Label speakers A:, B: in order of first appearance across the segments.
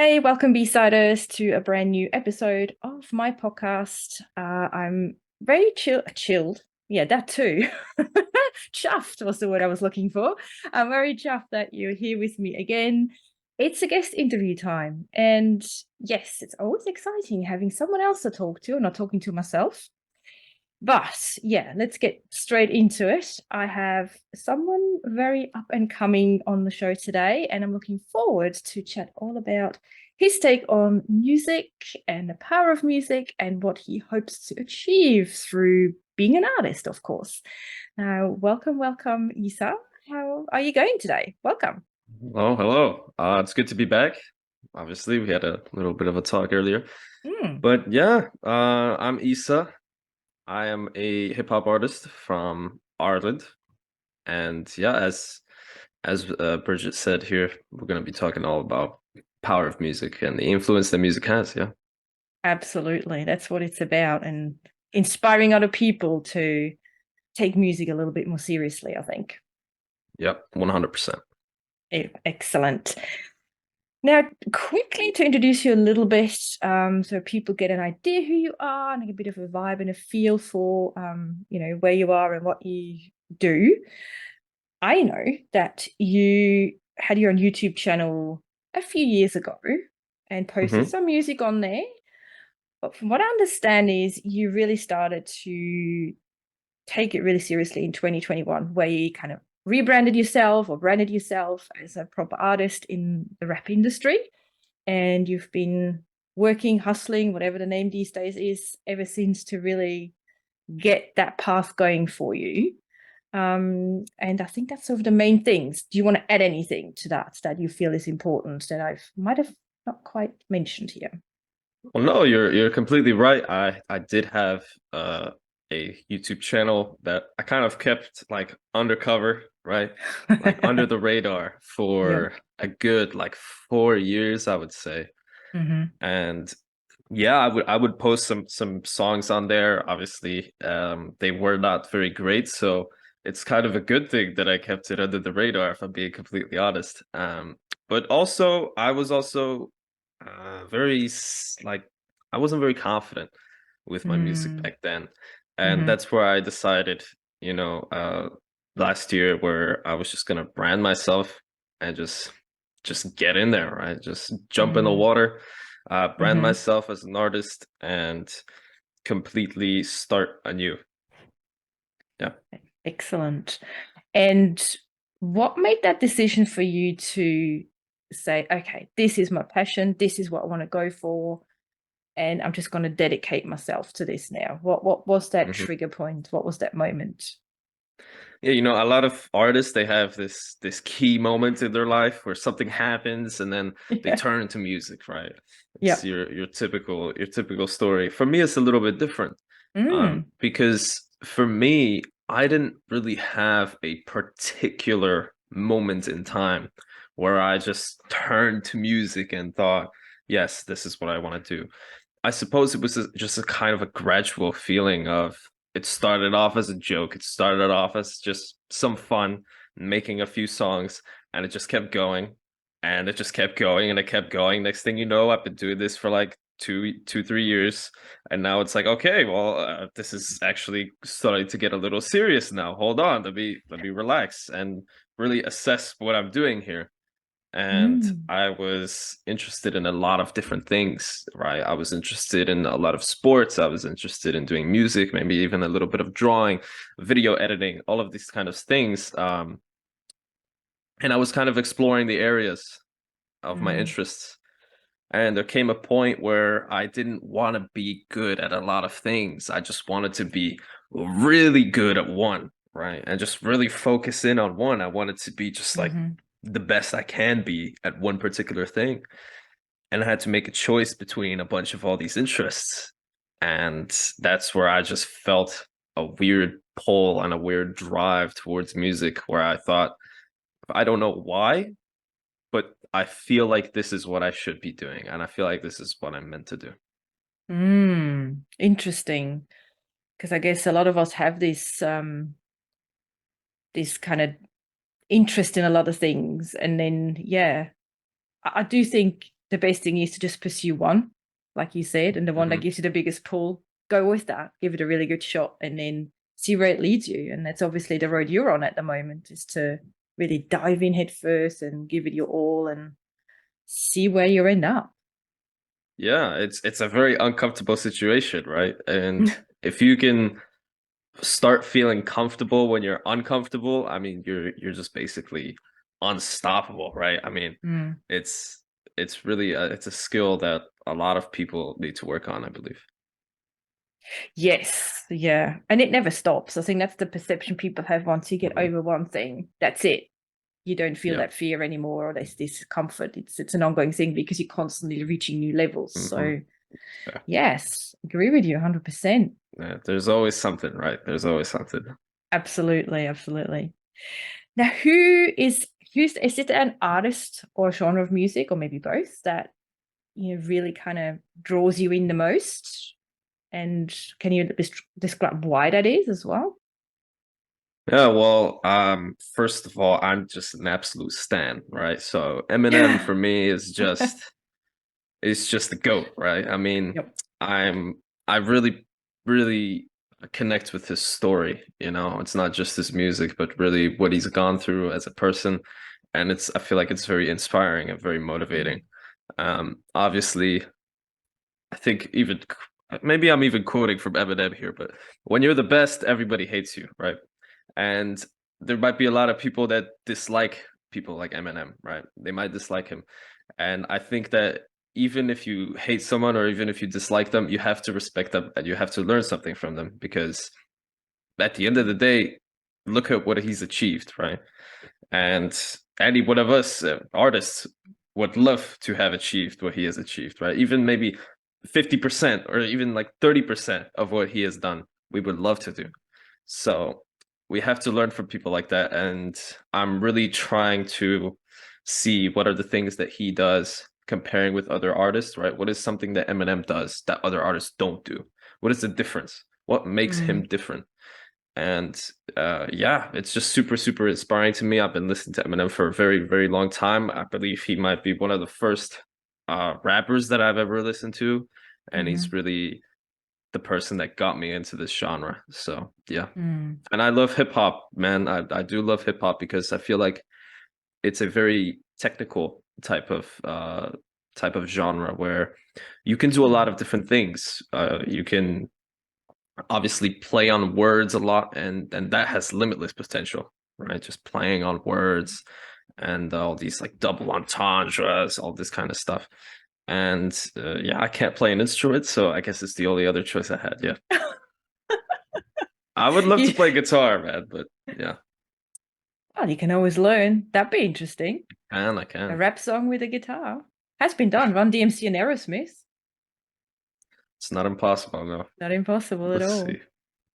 A: Hey, welcome B-Siders to a brand new episode of my podcast. I'm very chilled. Yeah, that too. Chuffed was the word I was looking for. I'm very chuffed that you're here with me again. It's a guest interview time. And yes, it's always exciting having someone else to talk to, not talking to myself. But yeah, let's get straight into it. I have someone very up and coming on the show today, and I'm looking forward to chat all about his take on music and the power of music and what he hopes to achieve through being an artist, of course. Now, welcome, Isa. How are you going today? Welcome.
B: Oh, hello. It's good to be back. Obviously, we had a little bit of a talk earlier,
A: Mm.
B: but yeah, I'm Issa. I am a hip hop artist from Ireland, and yeah, as Bridget said here, we're gonna be talking all about power of music and the influence that music has. Yeah.
A: Absolutely. That's what it's about, and inspiring other people to take music a little bit more seriously, I think.
B: Yep. 100%.
A: Excellent. Now, quickly to introduce you a little bit, so people get an idea who you are and a bit of a vibe and a feel for, where you are and what you do. I know that you had your own YouTube channel a few years ago and posted
B: Hmm.
A: some music on there. But from what I understand is you really started to take it really seriously in 2021, where you kind of rebranded yourself or branded yourself as a proper artist in the rap industry. And you've been working, hustling, whatever the name these days is, ever since to really get that path going for you. And I think that's sort of the main things. Do you want to add anything to that you feel is important that I might have not quite mentioned here?
B: Well, no, you're completely right. I did have a YouTube channel that I kind of kept like undercover, right? Like under the radar
A: Yep.
B: for a good like 4 years, I would say.
A: Mm-hmm.
B: And yeah, I would post some songs on there. Obviously, they were not very great, so it's kind of a good thing that I kept it under the radar, if I'm being completely honest. But also I was also like I wasn't very confident with my music
A: Mm-hmm.
B: back then. And that's where I decided, you know, last year where I was just gonna brand myself and just get in there, right? Just jump in the
A: Mm-hmm.
B: water, brand
A: Mm-hmm.
B: myself as an artist and completely start anew. Yeah.
A: Excellent. And what made that decision for you to say, okay, this is my passion, this is what I want to go for, and I'm just going to dedicate myself to this now? What was that
B: Mhm.
A: trigger point? What was that moment?
B: Yeah, a lot of artists they have this key moment in their life where something happens and then they
A: Yeah.
B: turn to music, right? It's
A: Yep.
B: your typical story. For me, it's a little bit different.
A: Mm.
B: Because for me, I didn't really have a particular moment in time where I just turned to music and thought, yes, this is what I want to do. I suppose it was just a kind of a gradual feeling of it started off as a joke. It started off as just some fun, making a few songs, and it just kept going, and it just kept going, and it kept going. Next thing you know, I've been doing this for like 3 years, and now it's like, okay, well, this is actually starting to get a little serious now. Hold on, let me relax and really assess what I'm doing here. And
A: Mm.
B: I was interested in a lot of different things, right? I was interested in a lot of sports. I was interested in doing music, maybe even a little bit of drawing, video editing, all of these kind of things. And I was kind of exploring the areas of my
A: Mm.
B: interests. And there came a point where I didn't want to be good at a lot of things. I just wanted to be really good at one, right? And just really focus in on one. I wanted to be just like
A: Mm-hmm.
B: the best I can be at one particular thing. And I had to make a choice between a bunch of all these interests. And that's where I just felt a weird pull and a weird drive towards music where I thought, I don't know why, but I feel like this is what I should be doing. And I feel like this is what I'm meant to do.
A: Interesting. Because I guess a lot of us have this kind of interest in a lot of things. And then, yeah, I do think the best thing is to just pursue one, like you said, and the one that
B: Hmm.
A: gives you the biggest pull, go with that, give it a really good shot, and then see where it leads you. And that's obviously the road you're on at the moment, is to really dive in head first and give it your all and see where you end up.
B: Yeah, it's a very uncomfortable situation, right? And if you can start feeling comfortable when you're uncomfortable, I mean, you're just basically unstoppable, right? I mean,
A: Mm.
B: it's it's really it's a skill that a lot of people need to work on, I believe.
A: Yes, yeah. And it never stops. I think that's the perception people have. Once you get
B: Hmm.
A: over one thing, that's it. You don't feel
B: Yeah.
A: that fear anymore, or this discomfort. It's an ongoing thing because you're constantly reaching new levels.
B: Hmm.
A: So
B: Yeah.
A: yes, agree with you 100%.
B: Yeah. There's always something, right? There's always something.
A: Absolutely, absolutely. Now, who's is it an artist or genre of music, or maybe both, that really kind of draws you in the most? And can you describe why that is as well?
B: Yeah, well, first of all, I'm just an absolute stan, right? So Eminem for me is just the GOAT, right? I mean,
A: Yep.
B: I'm I really, really connect with his story, you know. It's not just his music, but really what he's gone through as a person. And I feel like it's very inspiring and very motivating.
A: Mm.
B: Obviously, I think even maybe I'm even quoting from Eminem here, but when you're the best, everybody hates you, right? And there might be a lot of people that dislike people like Eminem, right? They might dislike him. And I think that even if you hate someone or even if you dislike them, you have to respect them and you have to learn something from them because at the end of the day, look at what he's achieved, right? And any one of us artists would love to have achieved what he has achieved, right? Even maybe 50% or even like 30% of what he has done, we would love to do. So we have to learn from people like that. And I'm really trying to see what are the things that he does comparing with other artists, right? What is something that Eminem does that other artists don't do? What is the difference? What makes him
A: Mm.
B: different? And yeah, it's just super, super inspiring to me. I've been listening to Eminem for a very, very long time. I believe he might be one of the first rappers that I've ever listened to, and he's
A: Mhm.
B: really the person that got me into this genre. So yeah,
A: Mm.
B: and I love hip hop, man. I do love hip hop because I feel like it's a very technical type of genre where you can do a lot
A: Mm.
B: of different things. You can obviously play on words a lot, and that has limitless potential, right? Just playing on words and all these like double entendres, all this kind of stuff. And yeah, I can't play an instrument, so I guess it's the only other choice I had. Yeah, I would love to
A: You,
B: play guitar, man, but yeah,
A: well, you can always learn. That'd be interesting.
B: I
A: A
B: can.
A: rap song with a guitar has been done. Run DMC and Aerosmith.
B: It's not impossible, no.
A: Not impossible at
B: Let's
A: all.
B: see.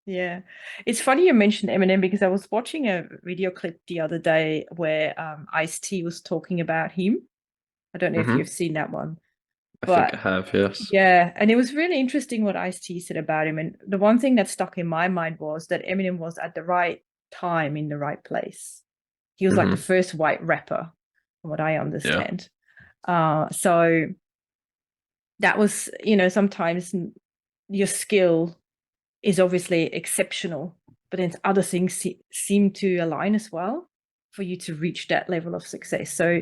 A: Yeah. It's funny you mentioned Eminem because I was watching a video clip the other day where Ice-T was talking about him. I don't know if you've
B: Hmm.
A: seen that one,
B: I think I
A: but
B: have, yes.
A: yeah, and it was really interesting what Ice-T said about him. And the one thing that stuck in my mind was that Eminem was at the right time in the right place. He was like the
B: Hmm.
A: first white rapper, from what I
B: Yeah.
A: understand. So that was, sometimes your skill is obviously exceptional, but then other things seem to align as well for you to reach that level of success. So,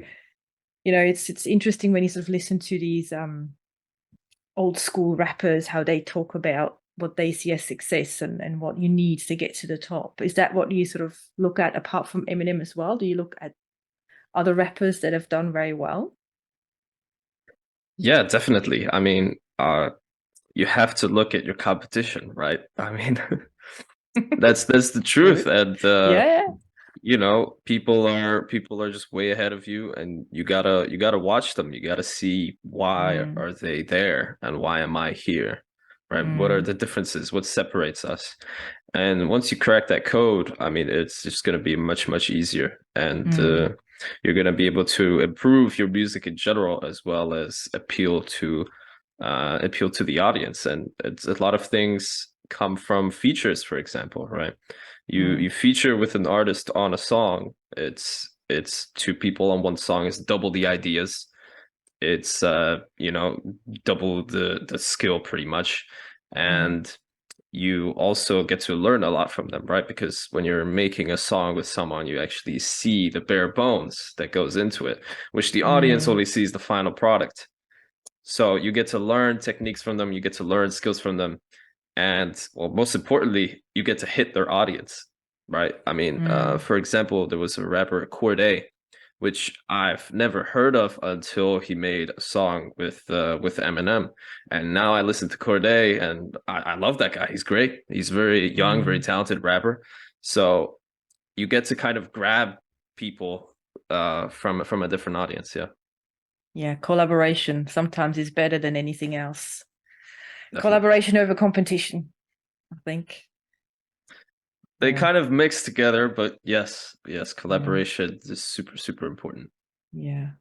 A: it's interesting when you sort of listen to these old school rappers, how they talk about what they see as success and what you need to get to the top. Is that what you sort of look at apart from Eminem as well? Do you look at other rappers that have done very well?
B: Yeah, definitely. I mean, you have to look at your competition, right? I mean, that's the truth.
A: True.
B: And
A: Yeah.
B: you know, people are just way ahead of you, and you gotta watch them. You gotta see why
A: Mm,
B: are they there and why am I here, right? What are
A: mm,
B: the differences? What separates us? And once you crack that code, I mean, it's just gonna be much, much easier, and
A: mm,
B: you're gonna be able to improve your music in general as well as appeal to the audience. And it's a lot of things come from features, for example, right? You
A: mm,
B: feature with an artist on a song, it's two people on one song is double the ideas. it's double the skill pretty much.
A: Mm.
B: And you also get to learn a lot from them, right? Because when you're making a song with someone, you actually see the bare bones that goes into it, which the audience
A: Mm.
B: only sees the final product. So you get to learn techniques from them, you get to learn skills from them, and well, most importantly, you get to hit their audience, right? I mean,
A: Mm.
B: for example, there was a rapper Corday, which I've never heard of until he made a song with Eminem, and now I listen to Corday, and I love that guy. He's great. He's very young, very
A: Mm.
B: talented rapper. So you get to kind of grab people from a different audience. Yeah,
A: Yeah, collaboration sometimes is better than anything else.
B: definitely.
A: Collaboration over competition, I think.
B: They
A: Yeah.
B: kind of mix together, but yes,
A: Mm.
B: collaboration is super, super important.
A: Yeah.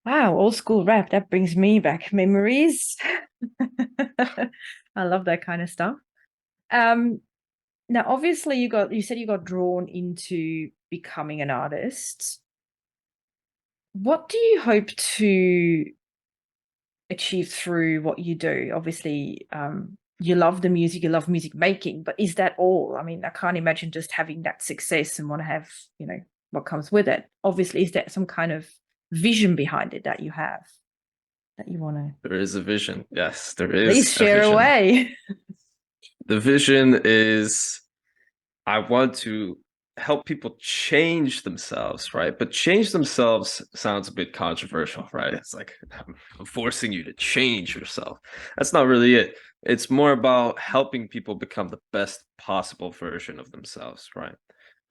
A: Wow, old school rap. That brings me back memories. I love that kind of stuff. Um, Now, obviously, you said you got drawn into becoming an artist. What do you hope to achieve through what you do? Obviously, you love the music, you love music making, but is that all? I mean, I can't imagine just having that success and want to have, what comes with it. Obviously, is there some kind of vision behind it that you have that you want to
B: There is a vision. Yes, there
A: please
B: is a
A: share
B: vision.
A: away?
B: The vision is I want to help people change themselves, right? But change themselves sounds a bit controversial, right? It's like I'm forcing you to change yourself. That's not really it. It's more about helping people become the best possible version of themselves, right?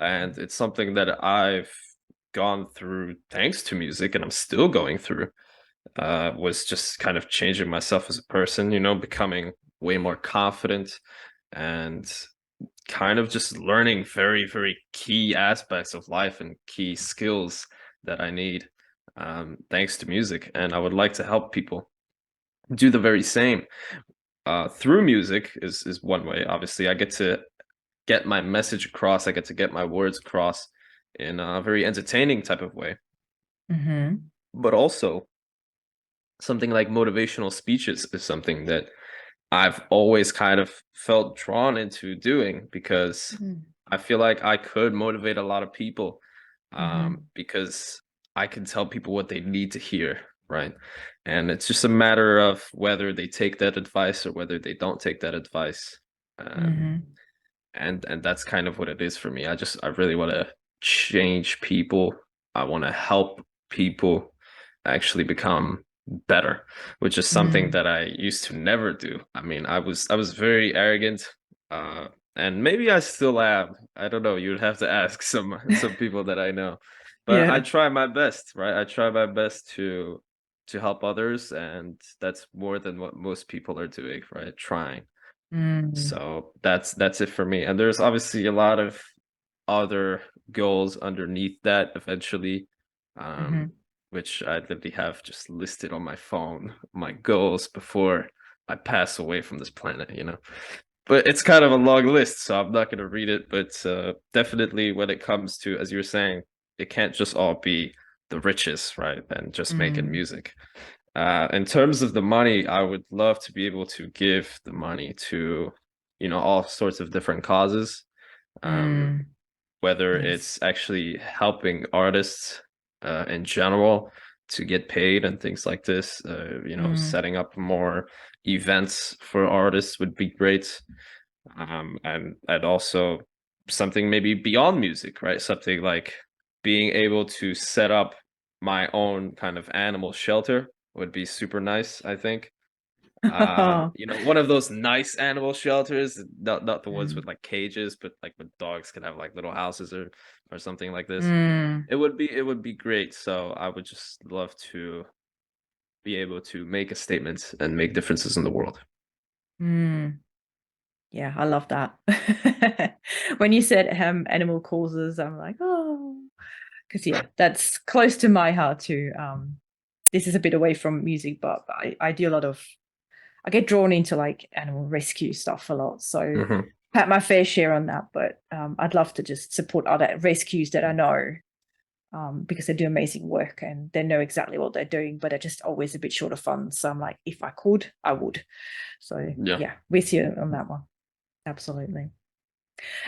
B: And it's something that I've gone through thanks to music and I'm still going through. Was just kind of changing myself as a person, becoming way more confident and kind of just learning very, very key aspects of life and key skills that I need thanks to music. And I would like to help people do the very same. Through music is one way. Obviously, I get to get my message across. I get to get my words across in a very entertaining type of way.
A: Mm-hmm.
B: But also, something like motivational speeches is something that I've always kind of felt drawn into doing because I feel like I could motivate a lot of people
A: Mm-hmm.
B: because I can tell people what they need to hear, right? And it's just a matter of whether they take that advice or whether they don't take that advice. Um,
A: Mm-hmm.
B: and that's kind of what it is for me. I really want to change people. I want to help people actually become better, which is something
A: Mm.
B: that I used to never do. I mean, I was very arrogant, uh, and maybe I still am. I don't know. You'd have to ask some people that I know, but I
A: Yeah.
B: try my best, right? I try my best to help others, and that's more than what most people are doing, right? Trying.
A: Mm.
B: So that's it for me. And there's obviously a lot of other goals underneath that eventually, um,
A: Mm-hmm.
B: which I literally have just listed on my phone, my goals before I pass away from this planet. But it's kind of a long list, so I'm not going to read it. But definitely when it comes to, as you were saying, it can't just all be the riches, right? And just making
A: Mm.
B: music. In terms of the money, I would love to be able to give the money to, all sorts of different causes. Um,
A: Mm.
B: whether
A: Yes.
B: it's actually helping artists in general to get paid and things like this,
A: Mm.
B: setting up more events for artists would be great. And also something maybe beyond music, right? Something like being able to set up my own kind of animal shelter would be super nice, I think. One of those nice animal shelters, not the ones with
A: Mm.
B: like cages, but like with dogs could have like little houses or something like this.
A: Mm.
B: It would be great. So I would just love to be able to make a statement and make differences in the world.
A: Mm. Yeah, I love that. When you said animal causes, I'm like, oh, because yeah, that's close to my heart too. This is a bit away from music, but I do a lot of I get drawn into like animal rescue stuff a lot. So
B: Hmm.
A: had my fair share on that, but I'd love to just support other rescues that I know because they do amazing work and they know exactly what they're doing, but they're just always a bit short of funds. So I'm like, if I could, I would. So
B: Yeah.
A: yeah, with you on that one. Absolutely.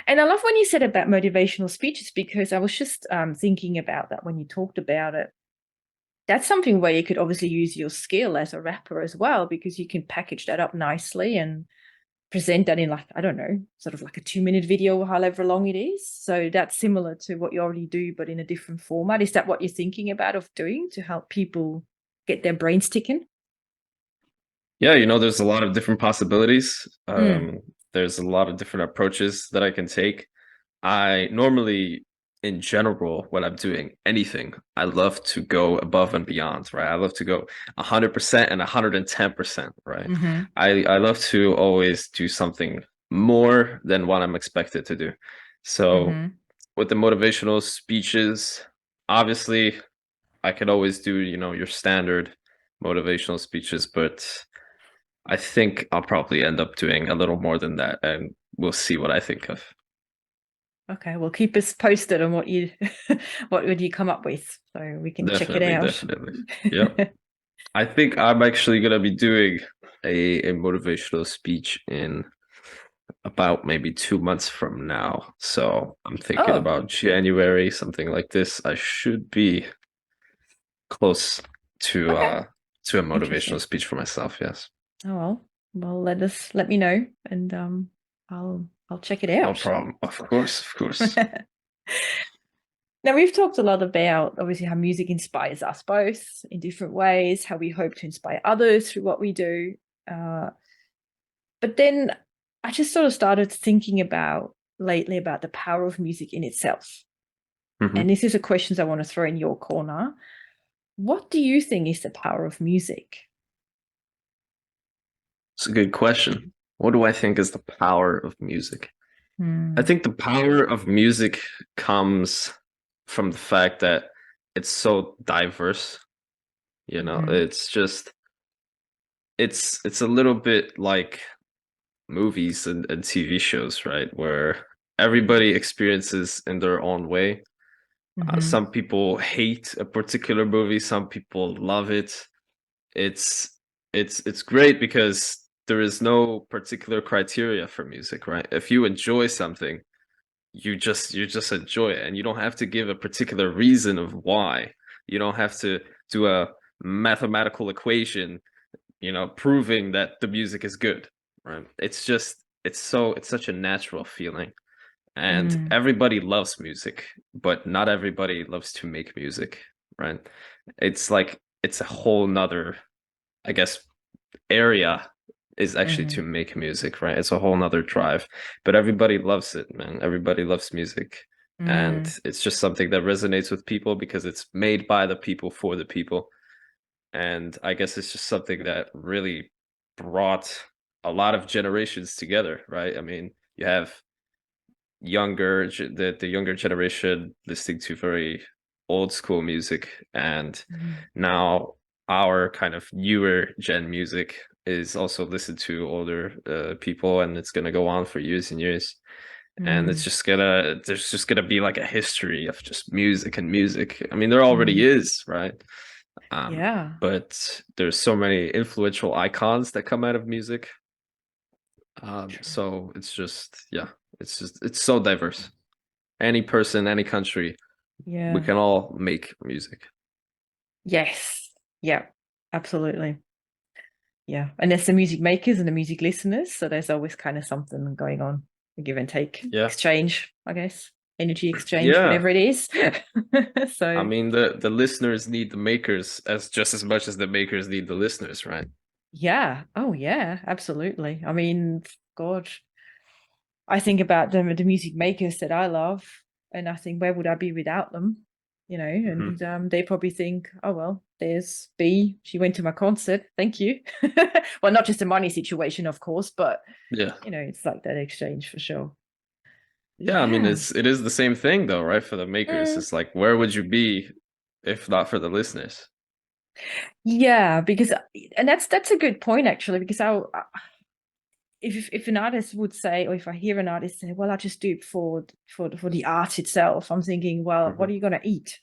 A: And I love when you said about motivational speeches, because I was just thinking about that when you talked about it. That's something where you could obviously use your skill as a rapper as well, because you can package that up nicely and present that in, like, I don't know, sort of like a 2-minute video, however long it is. So that's similar to what you already do, but in a different format. Is that what you're thinking about of doing to help people get their brains ticking?
B: Yeah, there's a lot of different possibilities.
A: Mm.
B: There's a lot of different approaches that I can take. I normally, in general, when I'm doing anything, I love to go above and beyond, right? I love to go 100% and 110%, right?
A: Mm-hmm.
B: I love to always do something more than what I'm expected to do. So
A: Mm-hmm.
B: with the motivational speeches, obviously I could always do, your standard motivational speeches, but I think I'll probably end up doing a little more than that, and we'll see what I think of.
A: Okay, well, keep us posted on what you what would you come up with, so we can check it
B: Definitely,
A: out.
B: definitely. Yep. I think I'm actually gonna be doing a motivational speech in about maybe 2 months from now. So I'm thinking
A: Oh,
B: about January, something like this. I should be close to
A: okay,
B: uh to a motivational
A: interesting.
B: speech for myself, yes.
A: Oh well, let me know, and I'll check it
B: No
A: out.
B: problem. Of course, of course.
A: Now, we've talked a lot about obviously how music inspires us both in different ways, how we hope to inspire others through what we do. Uh, but then I just sort of started thinking about lately about the power of music in itself. And
B: Hmm.
A: this is a question I want to throw in your corner. What do you think is the power of music?
B: It's a good question. What do I think is the power of music? I
A: Hmm.
B: think the power of music comes from the fact that it's so diverse.
A: Mm-hmm.
B: It's just it's a little bit like movies and TV shows, right? Where everybody experiences in their own way.
A: Mm-hmm.
B: Some people hate a particular movie, some people love it. It's it's great because there is no particular criteria for music, right? If you enjoy something, you just enjoy it, and you don't have to give a particular reason of why. You don't have to do a mathematical equation, proving that the music is good, right? It's such a natural feeling, and
A: Mm.
B: everybody loves music, but not everybody loves to make music, right? It's like it's a whole nother, I guess, area is actually
A: Mm-hmm.
B: to make music, right? It's a whole nother drive. But everybody loves it, man. Everybody loves music. And
A: Mm.
B: it's just something that resonates with people because it's made by the people for the people. And I guess it's just something that really brought a lot of generations together, right? I mean, you have the younger generation listening to very old school music, and
A: Mm.
B: now our kind of newer gen music is also listened to older people, and it's going to go on for years and years, and
A: Mm.
B: there's just gonna be like a history of just music and music. I mean, there already
A: Mm.
B: is, right?
A: Yeah.
B: But there's so many influential icons that come out of music.
A: True.
B: So it's just, yeah, it's so diverse. Any person, any country, we
A: Yeah.
B: can all make music.
A: Yes. Yeah. Absolutely. Yeah. And there's the music makers and the music listeners. So there's always kind of something going on, a give and take
B: Yeah.
A: exchange, I guess, energy exchange,
B: Yeah.
A: whatever it is.
B: I
A: So,
B: mean, the listeners need the makers as just as much as the makers need the listeners, right?
A: yeah. Oh, yeah. Absolutely. I mean, God, I think about the music makers that I love, and I think, where would I be without them?
B: Hmm.
A: And they probably think, oh well, there's B. She went to my concert. Thank you. Well, not just a money situation, of course, but
B: Yeah.
A: it's like that exchange for sure.
B: Yeah, I mean,
A: Yeah.
B: it is the same thing though, right? For the makers,
A: Mm.
B: it's like, where would you be if not for the listeners?
A: Yeah, because and that's a good point actually, because if an artist would say, or if I hear an artist say, well, I just do it for the art itself, I'm thinking, well, what are
B: Hmm.
A: you going to eat?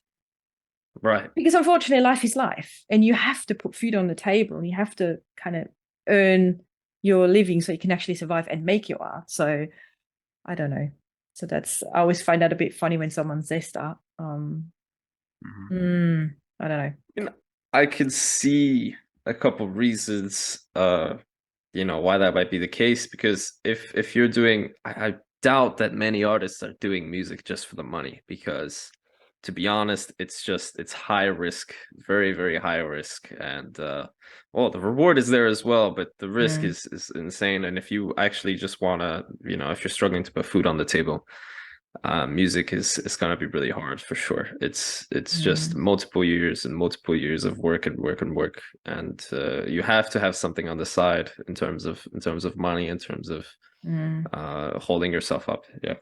B: Right.
A: Because unfortunately, life is life, and you have to put food on the table, and you have to kind of earn your living so you can actually survive and make your art. So I don't know. So that's I always find that a bit funny when someone says that.
B: Mhm.
A: I don't know.
B: You know, I could see a couple reasons, why that might be the case. Because if you're doing, I doubt that many artists are doing music just for the money. Because to be honest, it's high risk, very very high risk, and well, the reward is there as well, but the risk
A: Mm,
B: is insane. And if you actually just wanna, if you're struggling to put food on the table, music is gonna be really hard for sure. It's just
A: mm,
B: multiple years and multiple years of work and work and work, and you have to have something on the side in terms of money, in terms of
A: mm.
B: holding yourself up. Yeah.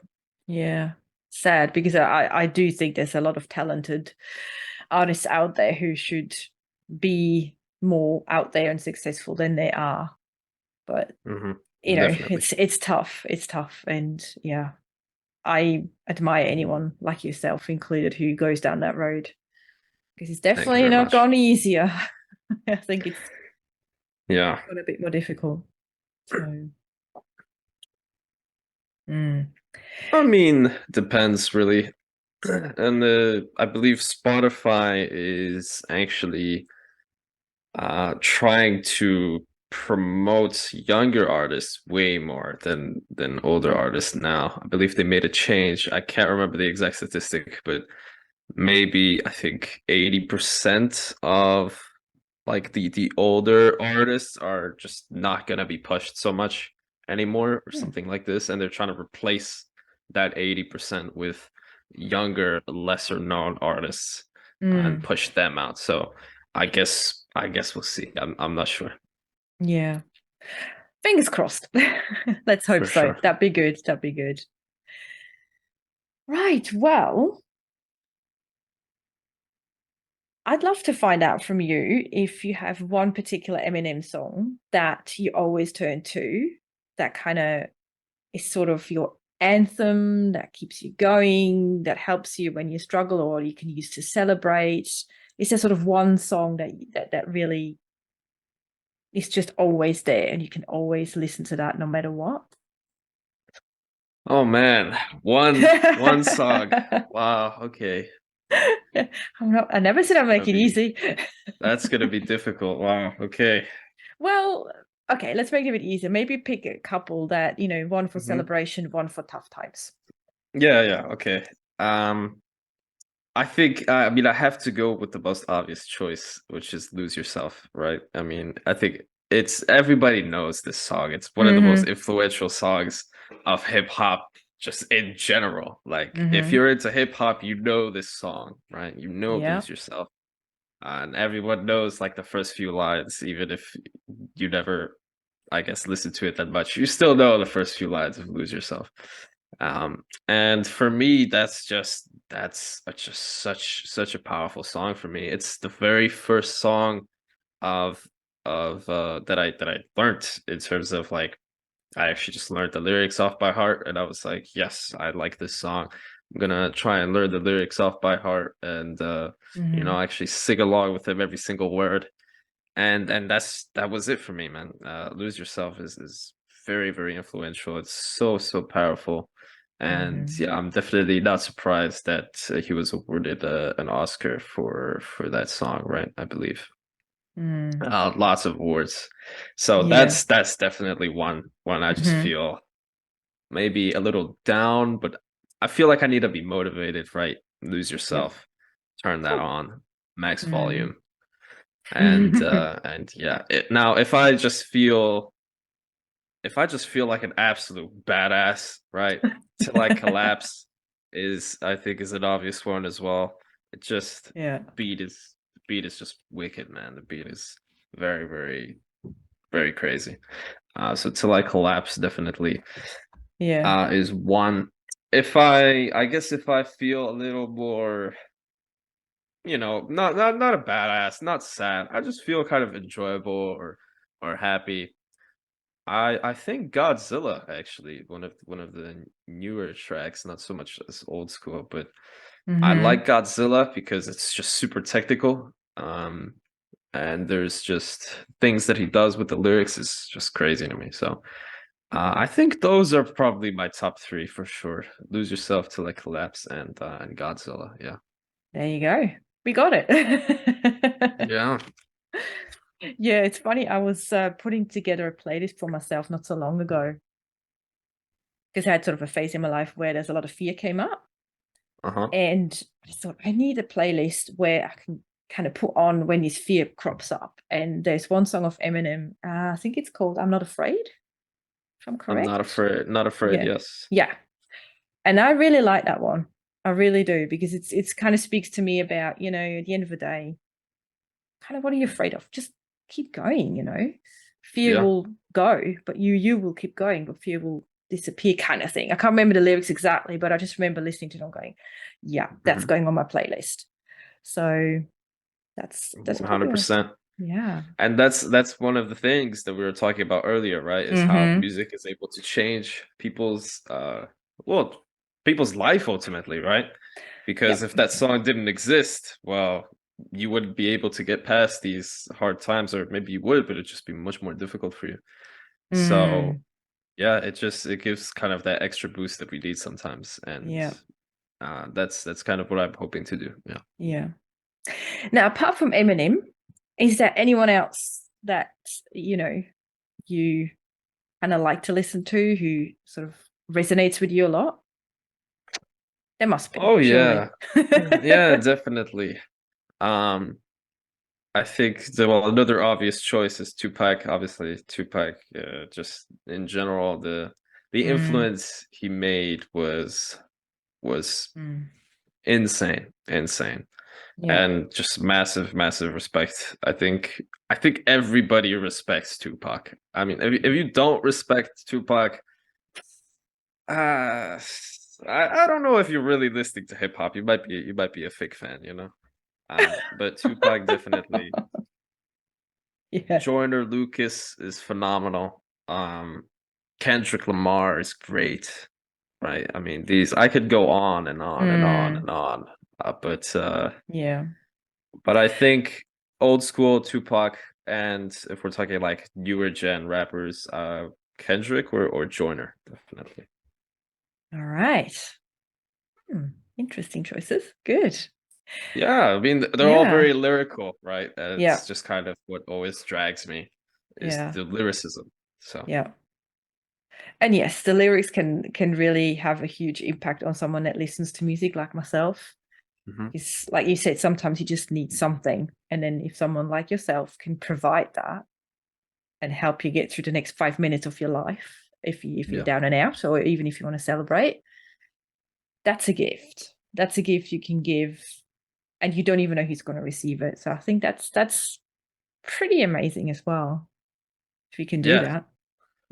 A: Yeah. Sad because I do think there's a lot of talented artists out there who should be more out there and successful than they are. But
B: Hmm.
A: you know,
B: Definitely.
A: it's tough. It's tough. And yeah, I admire anyone like yourself included who goes down that road because it's
B: Thank you
A: definitely
B: very
A: not
B: much.
A: gone easier. I think it's
B: Yeah.
A: got a bit more difficult. So mm.
B: I mean, depends really. And I believe Spotify is actually trying to promote younger artists way more than older artists now. I believe they made a change. I can't remember the exact statistic, but maybe I think 80% of like the older artists are just not gonna be pushed so much anymore or
A: Mm.
B: something like this, and they're trying to replace that 80% with younger, lesser known artists, and
A: Mm.
B: push them out. So I guess we'll see. I'm not sure.
A: Yeah. Fingers crossed. Let's hope
B: For
A: so.
B: sure.
A: That'd be good. That'd be good. Right. Well, I'd love to find out from you if you have one particular Eminem song that you always turn to that kind of is sort of your anthem that keeps you going, that helps you when you struggle or you can use to celebrate. Is there sort of one song that really is just always there and you can always listen to that no matter what?
B: Oh man, one song. Wow, okay.
A: I never said
B: It's
A: I'd
B: gonna
A: make it
B: be
A: easy.
B: that's gonna be difficult. Wow, okay.
A: Well, okay, let's make it a bit easier. Maybe pick a couple that, one for
B: Hmm.
A: celebration, one for tough times.
B: Yeah, yeah, okay. Um, I think I mean I have to go with the most obvious choice, which is "Lose Yourself," right? I mean, I think it's everybody knows this song. It's one of the most
A: Mm-hmm.
B: influential songs of hip hop just in general. Like if
A: Mm-hmm.
B: you're into hip hop, you know this song, right? You know
A: Yeah.
B: "Lose Yourself." And everyone knows like the first few lines, even if you never, I guess, listen to it that much. You still know the first few lines of "Lose Yourself." And for me, that's just such a powerful song for me. It's the very first song of that I learned in terms of like I actually just learned the lyrics off by heart, and I was like, yes, I like this song. I'm gonna try and learn the lyrics off by heart, and
A: Mm-hmm.
B: actually sing along with them every single word. And that was it for me, man. Lose Yourself is very very influential. It's so powerful, and
A: Mm-hmm.
B: yeah, I'm definitely not surprised that he was awarded an Oscar for that song, right? I believe
A: Mm.
B: lots of awards. So
A: Yeah.
B: that's definitely one I just
A: Mm-hmm.
B: feel maybe a little down, but I feel like I need to be motivated, right? Lose
A: Yep.
B: Yourself, turn that
A: Cool.
B: on, max
A: Mm.
B: volume, and yeah. Now, if I just feel like an absolute badass, right? Till I collapse is I think is an obvious one as well. It just
A: Yeah.
B: beat is beat is just wicked, man. The beat is very very very crazy. So till I collapse definitely
A: Yeah.
B: is one. I guess if I feel a little more, not a badass, not sad. I just feel kind of enjoyable or happy. I think Godzilla actually one of the newer tracks, not so much as old school, but I
A: Mm-hmm.
B: like Godzilla because it's just super technical. And there's just things that he does with the lyrics is just crazy to me. So I think those are probably my top three for sure. Lose Yourself Till I Collapse and Godzilla. Yeah.
A: There you go. We got it.
B: Yeah.
A: Yeah, it's funny. I was putting together a playlist for myself not so long ago because I had sort of a phase in my life where there's a lot of fear came up.
B: Uh-huh.
A: And I thought I need a playlist where I can kind of put on when this fear crops up. And there's one song of Eminem, I think it's called I'm Not Afraid, if I'm
B: I'm not
A: correct.
B: afraid. Not afraid.
A: Yeah.
B: Yes.
A: Yeah. And I really like that one. I really do, because it's kind of speaks to me about, at the end of the day, kind of what are you afraid of? Just keep going. Fear
B: Yeah.
A: will go, but you will keep going, but fear will disappear, kind of thing. I can't remember the lyrics exactly, but I just remember listening to it and going, yeah, that's
B: Mhm.
A: going on my playlist. So that's probably
B: 100%.
A: yeah.
B: And that's one of the things that we were talking about earlier, right? Is how
A: Mm-hmm.
B: music is able to change well, people's life ultimately, right?
A: Yeah.
B: Because if that song didn't exist, well, you wouldn't be able to get past these hard times, or maybe you would, but it'd just be much more difficult for you. So
A: Mm,
B: yeah, it gives kind of that extra boost that we need sometimes. And
A: yeah.
B: that's kind of what I'm hoping to do. Yeah.
A: Yeah. Now, apart from Eminem, is there anyone else that you kind of like to listen to who sort of resonates with you a lot? There must be,
B: Oh
A: surely.
B: yeah. Yeah, definitely. Um, I think well, another obvious choice is Tupac. Obviously, Tupac. Just in general, the
A: Mm,
B: influence he made was
A: mm,
B: insane, insane,
A: yeah.
B: and just massive, massive respect. I think everybody respects Tupac. I mean, if you don't respect Tupac, uh, I don't know if you're really listening to hip hop. You might be a fake fan, you know. But Tupac definitely.
A: Yeah.
B: Joyner Lucas is phenomenal. Kendrick Lamar is great, right? I mean, these I could go on and on and on
A: Mm,
B: and on,
A: yeah.
B: but I think old school Tupac, and if we're talking like newer gen rappers, Kendrick or Joyner, definitely.
A: All right. Hmm, interesting choices. Good.
B: Yeah, I mean they're all
A: Yeah.
B: very lyrical, right?
A: Yeah.
B: It's just kind of what always drags me is
A: Yeah.
B: the lyricism. So
A: Yeah. And yes, the lyrics can really have a huge impact on someone that listens to music like myself.
B: mhm.
A: It's like you said, sometimes you just need something. And then if someone like yourself can provide that and help you get through the next 5 minutes of your life, if you're
B: Yeah,
A: down and out, or even if you want to celebrate, that's a gift. That's a gift you can give, and you don't even know who's going to receive it. So I think that's pretty amazing as well, if you can do
B: yeah.
A: that.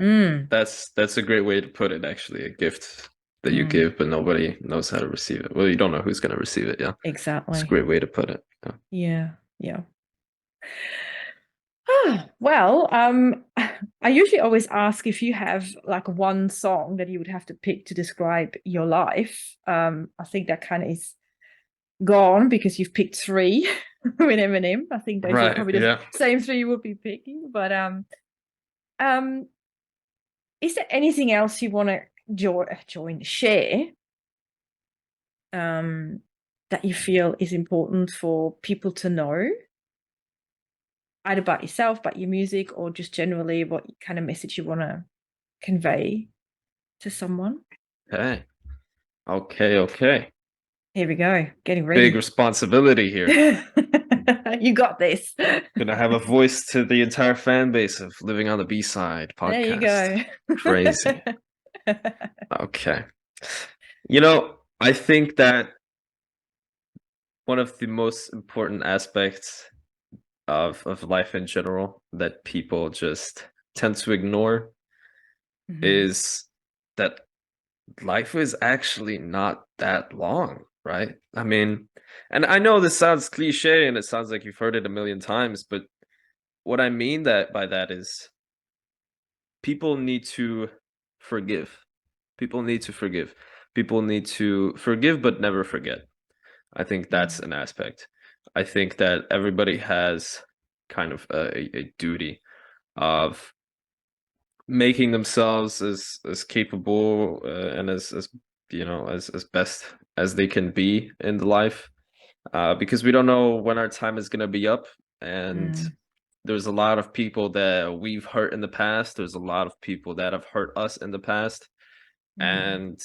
A: Mm,
B: That's a great way to put it, actually. A gift that you
A: mm,
B: give, but nobody knows how to receive it. Well, you don't know who's going to receive it. Yeah, it's a
A: exactly.
B: great way to put it. Yeah.
A: Yeah. Yeah. Well, I usually always ask if you have like one song that you would have to pick to describe your life. I think that kind of is gone because you've picked three with Eminem. I think those are
B: Right.
A: probably the
B: Yeah.
A: same three you would be picking. But um, is there anything else you want to share, um, that you feel is important for people to know, either about yourself, about your music, or just generally what kind of message you want to convey to someone?
B: Okay. Okay. Okay.
A: Here we go. Getting
B: Big
A: ready.
B: responsibility here.
A: You got this.
B: Gonna have a voice to the entire fan base of Living on the B Side
A: There you
B: podcast.
A: go.
B: Crazy. Okay. I think that one of the most important aspects of life in general that people just tend to ignore
A: Mhm.
B: is that life is actually not that long, right? I mean, and I know this sounds cliche and it sounds like you've heard it a million times, but what I mean that by that is people need to forgive. People need to forgive. People need to forgive but never forget. I think that's an aspect. I think that everybody has kind of a duty of making themselves as capable and as as best as they can be in the life, because we don't know when our time is going to be up, and
A: Mm,
B: there's a lot of people that we've hurt in the past. There's a lot of people that have hurt us in the past,
A: mm,
B: and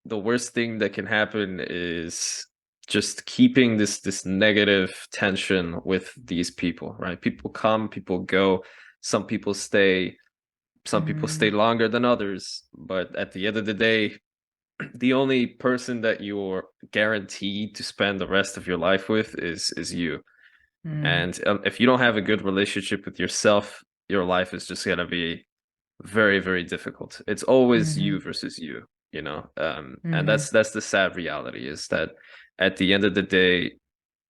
B: the worst thing that can happen is just keeping this negative tension with these people, right? People come, people go, some people stay, some people stay
A: mm,
B: longer than others, but at the end of the day, the only person that you're guaranteed to spend the rest of your life with is you.
A: mm,
B: And if you don't have a good relationship with yourself, your life is just gonna be very, very difficult. It's always you
A: mhm,
B: versus you, and
A: mhm,
B: that's the sad reality, is that at the end of the day,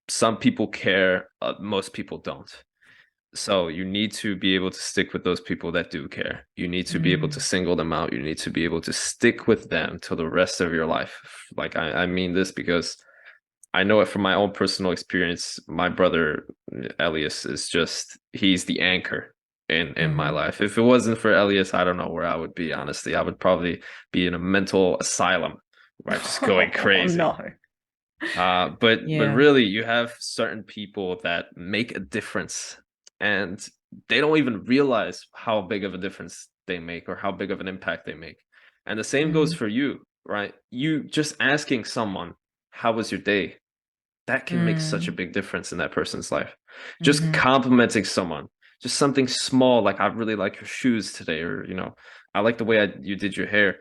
B: some people care, most people don't. So you need to be able to stick with those people that do care. You need to be able to
A: mm.
B: single them out. You need to be able to stick with them till the rest of your life. Like I mean this because I know it from my own personal experience. My brother Elias is just he's the anchor in my
A: Mhm.
B: life. If it wasn't for Elias, I don't know where I would be, honestly. I would probably be in a mental asylum, right? Just going
A: Oh
B: crazy.
A: no.
B: But
A: Yeah.
B: really, you have certain people that make a difference, and they don't even realize how big of a difference they make or how big of an impact they make. And the same goes
A: Mm,
B: for you, right? You just asking someone, "How was your day?" That can make such a
A: mm,
B: big difference in that person's life. Just
A: mhm,
B: complimenting someone, just something small, like, "I really like your shoes today," or, "I like the way you did your hair."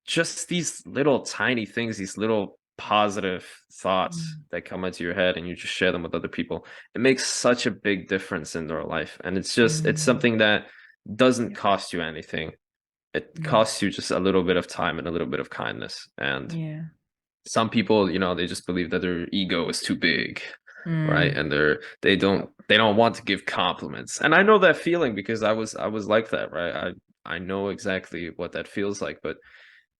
B: Just these little tiny things, these little positive thoughts
A: mm,
B: that come into your head, and you just share them with other people. It makes such a big difference in their life. And it's
A: mm.
B: something that doesn't
A: Yep.
B: cost you anything. It
A: Mm,
B: costs you just a little bit of time and a little bit of kindness. And
A: yeah.
B: some people, they just believe that their ego is too big, right?
A: Mm,
B: And they don't want to give compliments. And I know that feeling because I was like that, right? I know exactly what that feels like, but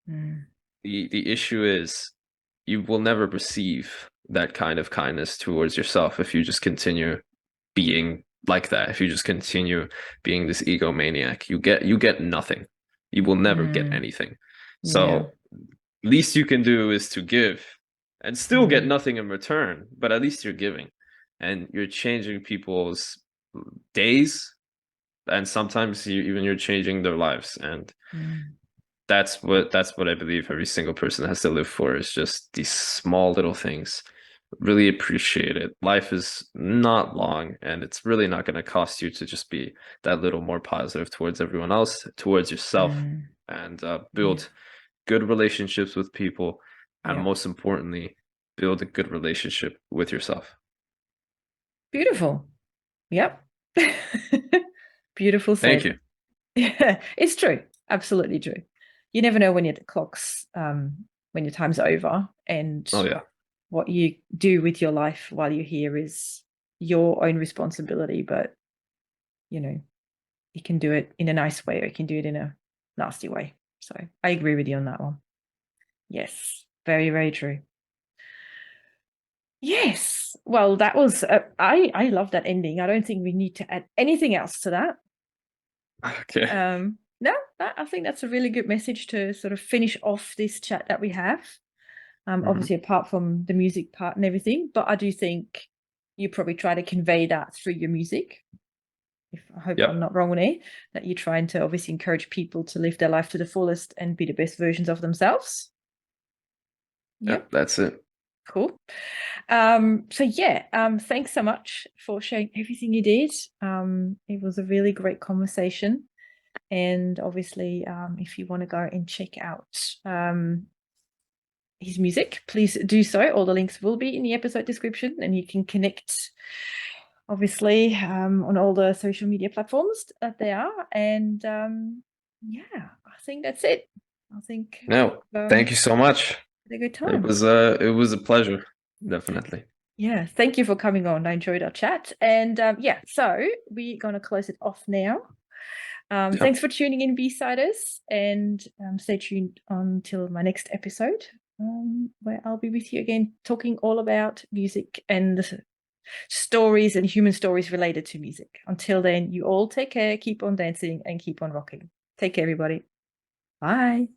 A: mm,
B: the issue is you will never receive that kind of kindness towards yourself if you just continue being like that. If you just continue being this egomaniac, you get nothing. You will never get
A: mm.
B: anything.
A: Yeah.
B: So least you can do is to give and still get
A: Mm,
B: nothing in return, but at least you're giving and you're changing people's days, and sometimes you're changing their lives. And
A: mm,
B: that's what I believe every single person has to live for, is just these small little things. Really appreciate it. Life is not long, and it's really not going to cost you to just be that little more positive towards everyone else, towards yourself,
A: mm.
B: and
A: Yeah.
B: build good relationships with people, and
A: Yep.
B: most importantly, build a good relationship with yourself.
A: Beautiful. Yep. Beautiful
B: Thank
A: said.
B: you.
A: Yeah, it's true. Absolutely true. You never know when your clock's when your time's over, and
B: Oh yeah.
A: what you do with your life while you're here is your own responsibility, but you know, you can do it in a nice way or you can do it in a nasty way. So I agree with you on that one. Yes, very, very true. Yes. Well, that was I love that ending. I don't think we need to add anything else to that.
B: Okay.
A: No, I think that's a really good message to sort of finish off this chat that we have.
B: Mhm.
A: Obviously apart from the music part and everything, but I do think you probably try to convey that through your music. If I hope I'm
B: Yep.
A: not wrong on it, that you're trying to obviously encourage people to live their life to the fullest and be the best versions of themselves.
B: Yep.
A: Yep,
B: That's it.
A: cool. So yeah, thanks so much for sharing everything you did. It was a really great conversation. And obviously, if you want to go and check out his music, please do so. All the links will be in the episode description, and you can connect obviously on all the social media platforms that they are. And yeah, I think that's it. I think
B: No, thank you so much.
A: had a good
B: It
A: time.
B: was it was a pleasure. Definitely.
A: Yeah, thank you for coming on. I enjoyed our chat. And yeah, so we're going to close it off now.
B: Yeah.
A: Thanks for tuning in, B-Siders, and stay tuned until my next episode. where I'll be with you again, talking all about music and the stories and human stories related to music. Until then, you all take care, keep on dancing, and keep on rocking. Take care, everybody. Bye.